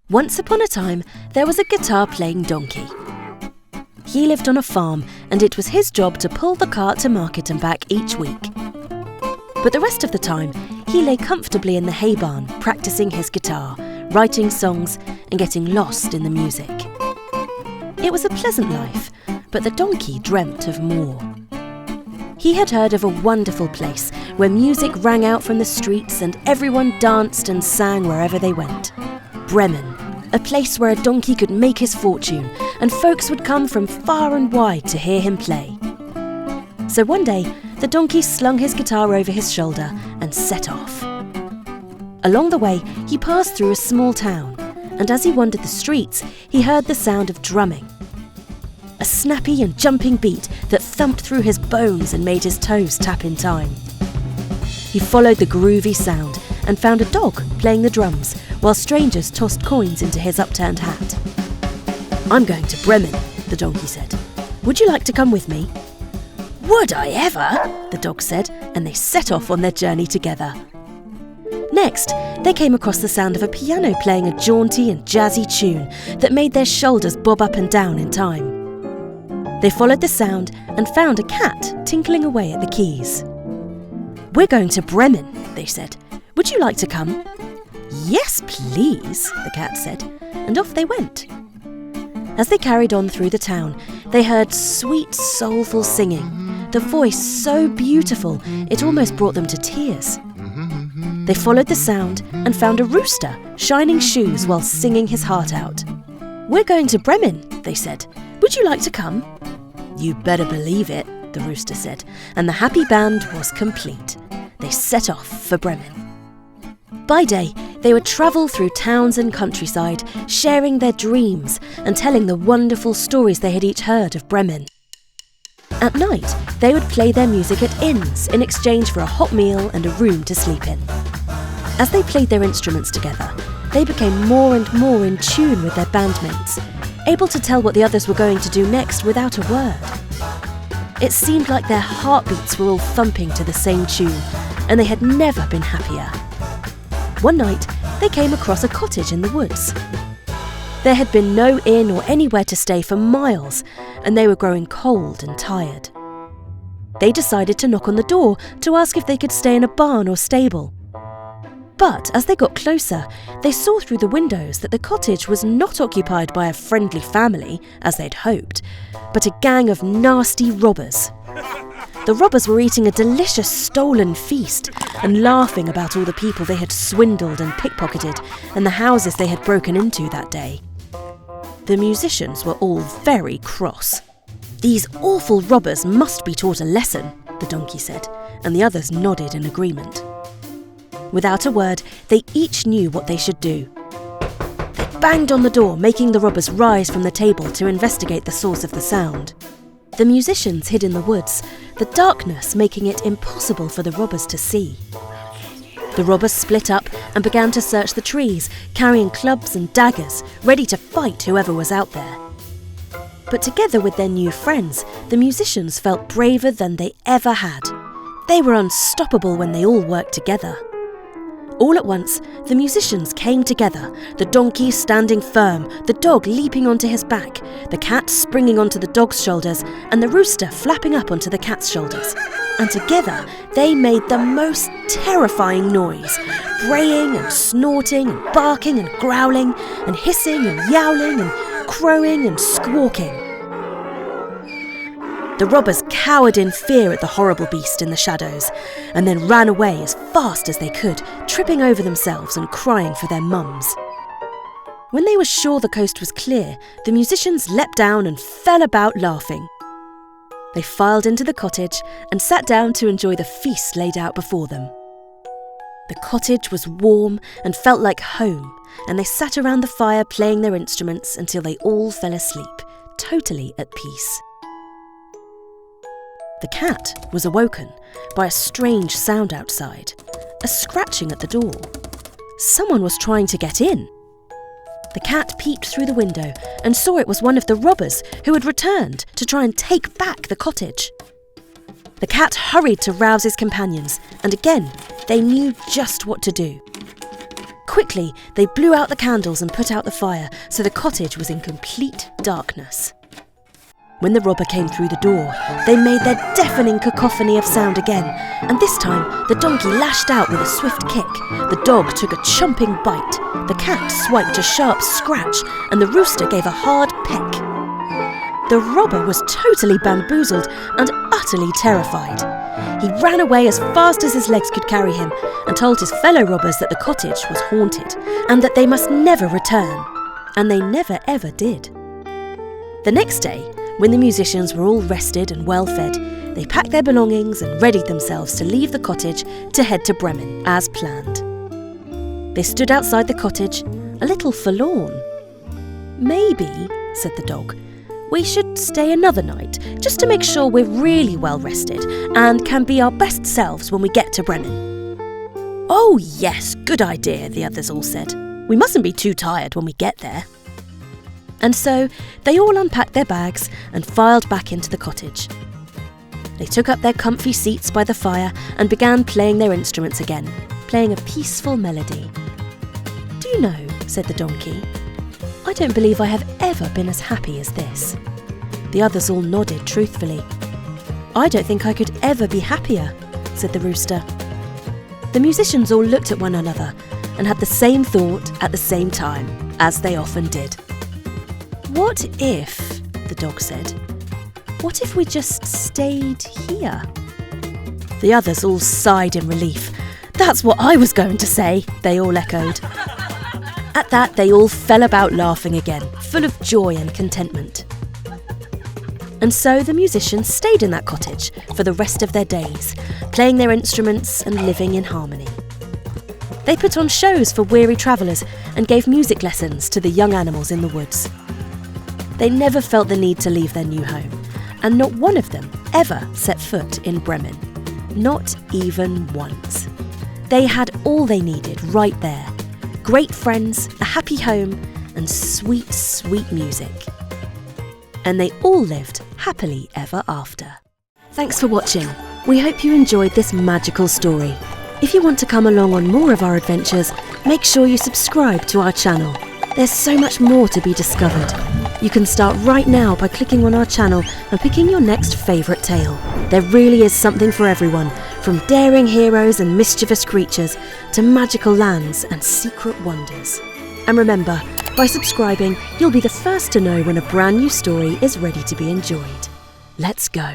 Once upon a time, there was a guitar-playing donkey. He lived on a farm, and it was his job to pull the cart to market and back each week. But the rest of the time, he lay comfortably in the hay barn, practicing his guitar, writing songs, and getting lost in the music. It was a pleasant life, but the donkey dreamt of more. He had heard of a wonderful place where music rang out from the streets and everyone danced and sang wherever they went. Bremen, a place where a donkey could make his fortune, and folks would come from far and wide to hear him play. So one day, the donkey slung his guitar over his shoulder and set off. Along the way, he passed through a small town, and as he wandered the streets, he heard the sound of drumming. A snappy and jumping beat that thumped through his bones and made his toes tap in time. He followed the groovy sound and found a dog playing the drums, while strangers tossed coins into his upturned hat. "I'm going to Bremen," the donkey said. "Would you like to come with me?" "Would I ever?" the dog said, and they set off on their journey together. Next, they came across the sound of a piano playing a jaunty and jazzy tune that made their shoulders bob up and down in time. They followed the sound and found a cat tinkling away at the keys. "We're going to Bremen," they said. "Would you like to come?" "Yes, please," the cat said, and off they went. As they carried on through the town, they heard sweet, soulful singing, the voice so beautiful it almost brought them to tears. They followed the sound and found a rooster shining shoes while singing his heart out. "We're going to Bremen," they said. "Would you like to come?" "You better believe it," the rooster said, and the happy band was complete. They set off for Bremen. By day, they would travel through towns and countryside, sharing their dreams and telling the wonderful stories they had each heard of Bremen. At night, they would play their music at inns in exchange for a hot meal and a room to sleep in. As they played their instruments together, they became more and more in tune with their bandmates, able to tell what the others were going to do next without a word. It seemed like their heartbeats were all thumping to the same tune, and they had never been happier. One night, they came across a cottage in the woods. There had been no inn or anywhere to stay for miles, and they were growing cold and tired. They decided to knock on the door to ask if they could stay in a barn or stable. But as they got closer, they saw through the windows that the cottage was not occupied by a friendly family, as they'd hoped, but a gang of nasty robbers. The robbers were eating a delicious stolen feast and laughing about all the people they had swindled and pickpocketed and the houses they had broken into that day. The musicians were all very cross. "These awful robbers must be taught a lesson," the donkey said, and the others nodded in agreement. Without a word, they each knew what they should do. They banged on the door, making the robbers rise from the table to investigate the source of the sound. The musicians hid in the woods, the darkness making it impossible for the robbers to see. The robbers split up and began to search the trees, carrying clubs and daggers, ready to fight whoever was out there. But together with their new friends, the musicians felt braver than they ever had. They were unstoppable when they all worked together. All at once, the musicians came together, the donkey standing firm, the dog leaping onto his back, the cat springing onto the dog's shoulders, and the rooster flapping up onto the cat's shoulders. And together, they made the most terrifying noise, braying and snorting and barking and growling and hissing and yowling and crowing and squawking. The robbers cowered in fear at the horrible beast in the shadows, and then ran away as fast as they could, tripping over themselves and crying for their mums. When they were sure the coast was clear, the musicians leapt down and fell about laughing. They filed into the cottage and sat down to enjoy the feast laid out before them. The cottage was warm and felt like home, and they sat around the fire playing their instruments until they all fell asleep, totally at peace. The cat was awoken by a strange sound outside, a scratching at the door. Someone was trying to get in. The cat peeped through the window and saw it was one of the robbers who had returned to try and take back the cottage. The cat hurried to rouse his companions, and again they knew just what to do. Quickly, they blew out the candles and put out the fire, so the cottage was in complete darkness. When the robber came through the door, they made their deafening cacophony of sound again, and this time the donkey lashed out with a swift kick, the dog took a chomping bite, the cat swiped a sharp scratch, and the rooster gave a hard peck. The robber was totally bamboozled and utterly terrified. He ran away as fast as his legs could carry him and told his fellow robbers that the cottage was haunted and that they must never return. And they never ever did. The next day, when the musicians were all rested and well fed, they packed their belongings and readied themselves to leave the cottage to head to Bremen as planned. They stood outside the cottage, a little forlorn. "Maybe," said the dog, "we should stay another night, just to make sure we're really well rested and can be our best selves when we get to Bremen." "Oh yes, good idea," the others all said. "We mustn't be too tired when we get there." And so they all unpacked their bags and filed back into the cottage. They took up their comfy seats by the fire and began playing their instruments again, playing a peaceful melody. "Do you know," said the donkey, "I don't believe I have ever been as happy as this." The others all nodded truthfully. "I don't think I could ever be happier," said the rooster. The musicians all looked at one another and had the same thought at the same time, as they often did. "What if," the dog said, "what if we just stayed here?" The others all sighed in relief. "That's what I was going to say," they all echoed. At that, they all fell about laughing again, full of joy and contentment. And so the musicians stayed in that cottage for the rest of their days, playing their instruments and living in harmony. They put on shows for weary travellers and gave music lessons to the young animals in the woods. They never felt the need to leave their new home, and not one of them ever set foot in Bremen. Not even once. They had all they needed right there. Great friends, a happy home, and sweet, sweet music. And they all lived happily ever after. Thanks for watching. We hope you enjoyed this magical story. If you want to come along on more of our adventures, make sure you subscribe to our channel. There's so much more to be discovered. You can start right now by clicking on our channel and picking your next favourite tale. There really is something for everyone, from daring heroes and mischievous creatures to magical lands and secret wonders. And remember, by subscribing, you'll be the first to know when a brand new story is ready to be enjoyed. Let's go.